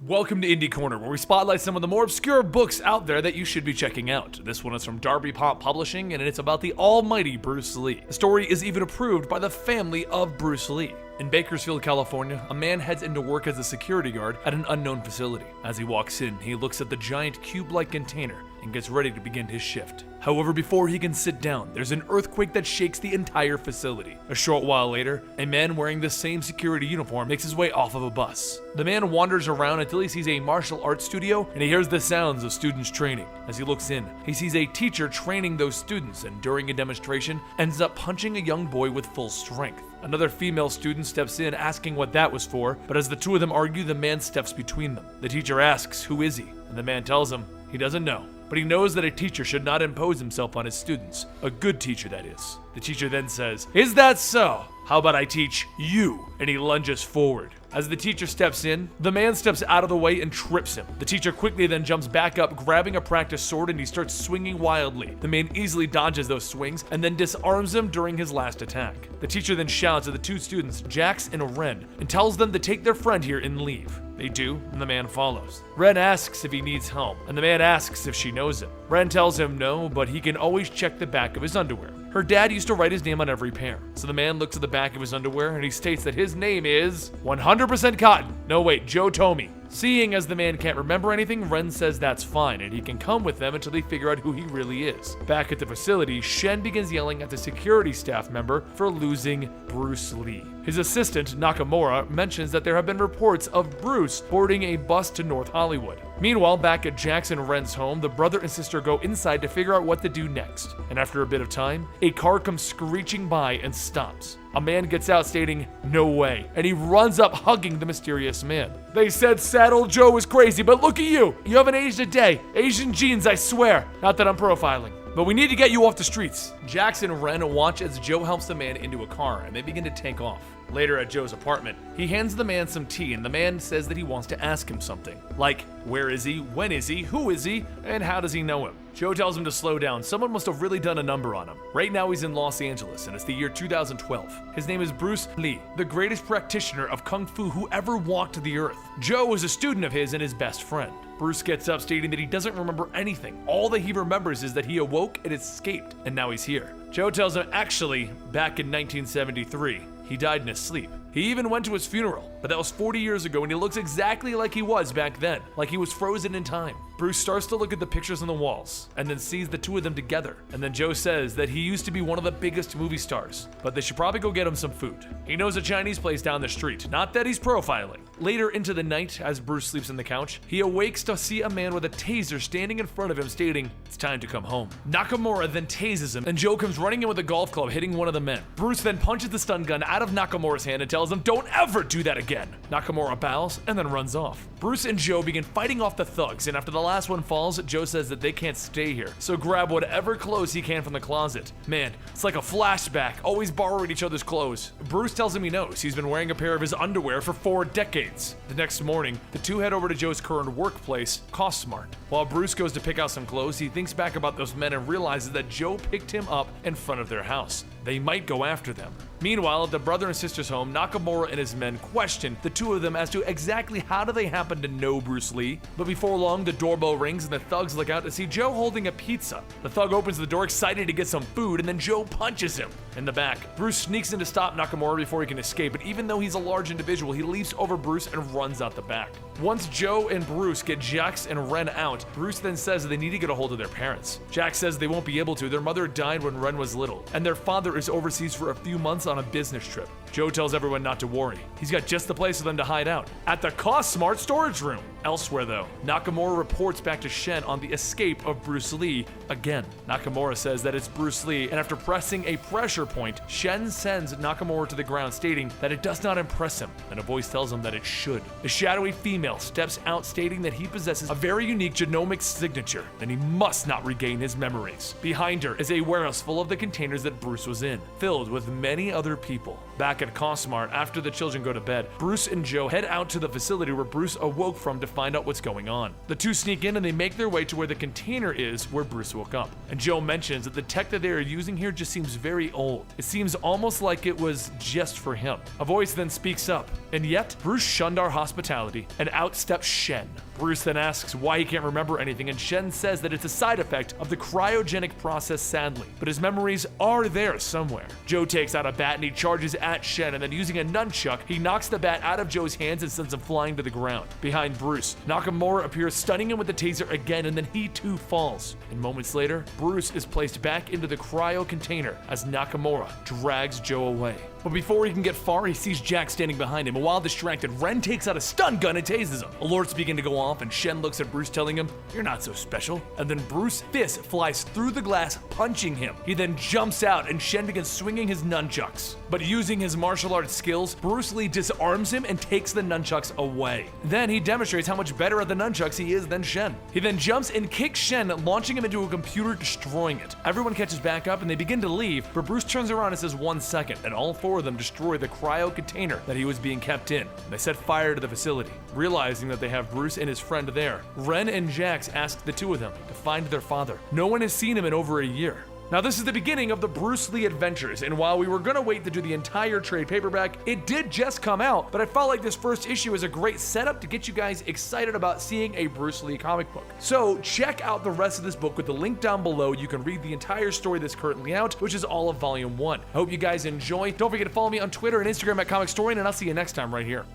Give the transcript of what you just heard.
Welcome to Indie Corner, where we spotlight some of the more obscure books out there that you should be checking out. This one is from Darby Pop Publishing, and it's about the almighty Bruce Lee. The story is even approved by the family of Bruce Lee. In Bakersfield, California, a man heads into work as a security guard at an unknown facility. As he walks in, he looks at the giant cube-like container and gets ready to begin his shift. However, before he can sit down, there's an earthquake that shakes the entire facility. A short while later, a man wearing the same security uniform makes his way off of a bus. The man wanders around until he sees a martial arts studio and he hears the sounds of students training. As he looks in, he sees a teacher training those students, and during a demonstration, ends up punching a young boy with full strength. Another female student steps in asking what that was for, but as the two of them argue, the man steps between them. The teacher asks, "Who is he?" And the man tells him he doesn't know, but he knows that a teacher should not impose himself on his students. A good teacher, that is. The teacher then says, "Is that so? How about I teach you?" And he lunges forward. As the teacher steps in, the man steps out of the way and trips him. The teacher quickly then jumps back up, grabbing a practice sword, and he starts swinging wildly. The man easily dodges those swings and then disarms him during his last attack. The teacher then shouts at the two students, Jax and Ren, and tells them to take their friend here and leave. They do, and the man follows. Ren asks if he needs help, and the man asks if she knows him. Ren tells him no, but he can always check the back of his underwear. Her dad used to write his name on every pair. So the man looks at the back of his underwear and he states that his name is 100% Cotton. No wait, Joe Tomey. Seeing as the man can't remember anything, Ren says that's fine and he can come with them until they figure out who he really is. Back at the facility, Shen begins yelling at the security staff member for losing Bruce Lee. His assistant, Nakamura, mentions that there have been reports of Bruce boarding a bus to North Hollywood. Meanwhile, back at Jax and Ren's home, the brother and sister go inside to figure out what to do next. And after a bit of time, a car comes screeching by and stops. A man gets out stating, "No way," and he runs up hugging the mysterious man. "They said Saddle Joe was crazy, but look at you! You haven't aged a day. Asian genes, I swear. Not that I'm profiling. But we need to get you off the streets." Jax and Ren watch as Joe helps the man into a car and they begin to take off. Later at Joe's apartment, he hands the man some tea and the man says that he wants to ask him something. Like, where is he, when is he, who is he, and how does he know him? Joe tells him to slow down. Someone must have really done a number on him. Right now he's in Los Angeles and it's the year 2012. His name is Bruce Lee, the greatest practitioner of Kung Fu who ever walked the earth. Joe was a student of his and his best friend. Bruce gets up stating that he doesn't remember anything. All that he remembers is that he awoke and escaped, and now he's here. Joe tells him actually, back in 1973, he died in his sleep. He even went to his funeral, but that was 40 years ago and he looks exactly like he was back then, like he was frozen in time. Bruce starts to look at the pictures on the walls and then sees the two of them together. And then Joe says that he used to be one of the biggest movie stars, but they should probably go get him some food. He knows a Chinese place down the street, not that he's profiling. Later into the night, as Bruce sleeps on the couch, he awakes to see a man with a taser standing in front of him stating, "It's time to come home." Nakamura then tases him and Joe comes running in with a golf club, hitting one of the men. Bruce then punches the stun gun out of Nakamura's hand and tells him, "Don't ever do that again." Nakamura bows and then runs off. Bruce and Joe begin fighting off the thugs, and after the last one falls, Joe says that they can't stay here, so grab whatever clothes he can from the closet. Man, it's like a flashback, always borrowing each other's clothes. Bruce tells him he knows. He's been wearing a pair of his underwear for 4 decades. The next morning, the two head over to Joe's current workplace, Costmart. While Bruce goes to pick out some clothes, he thinks back about those men and realizes that Joe picked him up in front of their house. They might go after them. Meanwhile, at the brother and sister's home, Nakamura and his men question the two of them as to exactly how do they happen to know Bruce Lee. But before long, the doorbell rings and the thugs look out to see Joe holding a pizza. The thug opens the door excited to get some food and then Joe punches him in the back. Bruce sneaks in to stop Nakamura before he can escape, but even though he's a large individual, he leaps over Bruce and runs out the back. Once Joe and Bruce get Jax and Ren out, Bruce then says that they need to get a hold of their parents. Jax says they won't be able to. Their mother died when Ren was little, and their father is overseas for a few months on a business trip. Joe tells everyone not to worry. He's got just the place for them to hide out, at the Costmart storage room. Elsewhere though, Nakamura reports back to Shen on the escape of Bruce Lee again. Nakamura says that it's Bruce Lee, and after pressing a pressure point, Shen sends Nakamura to the ground stating that it does not impress him, and a voice tells him that it should. A shadowy female steps out stating that he possesses a very unique genomic signature, and he must not regain his memories. Behind her is a warehouse full of the containers that Bruce was in, filled with many other people. Back at Cosmart after the children go to bed, Bruce and Joe head out to the facility where Bruce awoke from to find out what's going on. The two sneak in and they make their way to where the container is where Bruce woke up. And Joe mentions that the tech that they are using here just seems very old. It seems almost like it was just for him. A voice then speaks up, and yet Bruce shunned our hospitality, and out steps Shen. Bruce then asks why he can't remember anything, and Shen says that it's a side effect of the cryogenic process, sadly, but his memories are there somewhere. Joe takes out a bat and he charges at Shen, and then using a nunchuck, he knocks the bat out of Joe's hands and sends him flying to the ground. Behind Bruce, Nakamura appears, stunning him with the taser again, and then he too falls. And moments later, Bruce is placed back into the cryo container as Nakamura drags Joe away. But before he can get far, he sees Jack standing behind him, and while distracted, Ren takes out a stun gun and tases him. Alerts begin to go off, and Shen looks at Bruce telling him, "You're not so special." And then Bruce's fist flies through the glass, punching him. He then jumps out, and Shen begins swinging his nunchucks. But using his martial arts skills, Bruce Lee disarms him and takes the nunchucks away. Then he demonstrates how much better at the nunchucks he is than Shen. He then jumps and kicks Shen, launching him into a computer, destroying it. Everyone catches back up and they begin to leave, but Bruce turns around and says 1 second, and all four of them destroy the cryo container that he was being kept in. They set fire to the facility. Realizing that they have Bruce and his friend there, Ren and Jax ask the two of them to find their father. No one has seen him in over a year. Now this is the beginning of the Bruce Lee adventures, and while we were gonna wait to do the entire trade paperback, it did just come out, but I felt like this first issue is a great setup to get you guys excited about seeing a Bruce Lee comic book. So check out the rest of this book with the link down below. You can read the entire story that's currently out, which is all of volume 1. I hope you guys enjoy. Don't forget to follow me on Twitter and Instagram at Comicstorian, and I'll see you next time right here.